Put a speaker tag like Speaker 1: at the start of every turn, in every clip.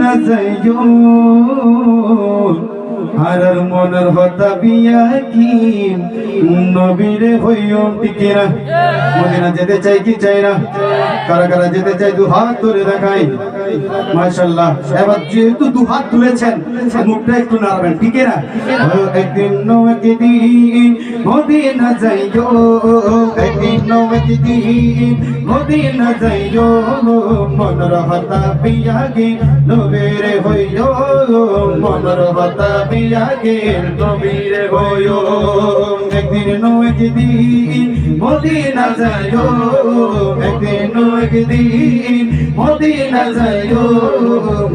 Speaker 1: Medina যাইও আর মনের হতা বিয়া কি নবীরে হইও টিকে না। মদিনা যেতে চাই কি চাই না? কারা কারা যেতে চাই দু হাত ধরে দেখাই। মাশাআল্লাহ। এবার যেহেতু দু হাত তুলেছেন মুখটা একটু নাড়াবেন, ঠিক না? একদিন একদিন মদিনা যাইও, একদিন একদিন মদিনা যাইও মনের হতা বিয়া কি নবীরে হইও, মনের হতা বিয়া কি নবীরে হইও। একদিন একদিন মদিনা যাইও, একদিন একদিন মদিনা যাইও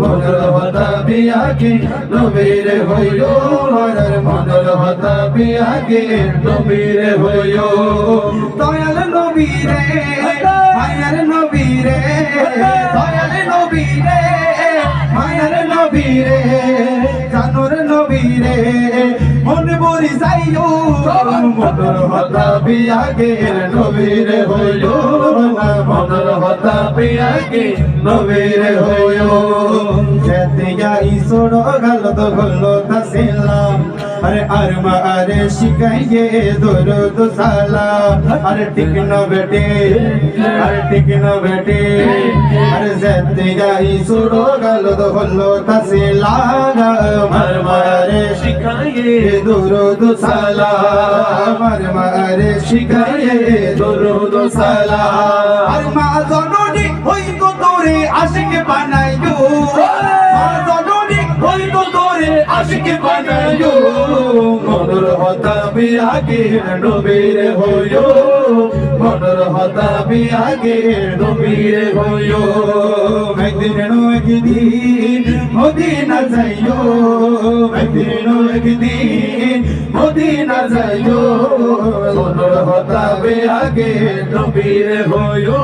Speaker 1: মনের হতা বিয়া কি নবীরে হইও, মনের হতা বিয়া কি নবীরে হইও। দয়াল নবীরে মায়ার নবীরে, দয়াল নবীরে মায়ার নবীরে, জানুর নবীরে মন বরি যাইও মনের হতা বিয়া কে নবীরে হইও, মনের হতা বিয়া কে নবীরে হইও। যেতে যাই ছোড় গাল তো হলো তাসিলাম, আরে আর মা আরে শিখাইয়ে দরুদ সালাম। আরে ঠিক না বেটে, আরে ঠিক না বেটে, আরে যেতে যাই ছোড় গাল তো হলো তাসিলাম, আর মা আরে শিখাইয়ে দরুদ সালাম, আর মা আরে শিখাইয়ে দরুদ সালাম। আর মা জননী হইতো তোরে আশিক বানাইও, মা জননী হইতো তোরে আশিক বানাইও মনের হতা বিয়া কে নবীরে হইও, মনের হতা বিয়া কে নবীরে হইও। একদিন একদিন মদিনা যাইও, একদিন একদিন মদিনা যাইও মনের হতা বিয়া কে নবীরে হইও।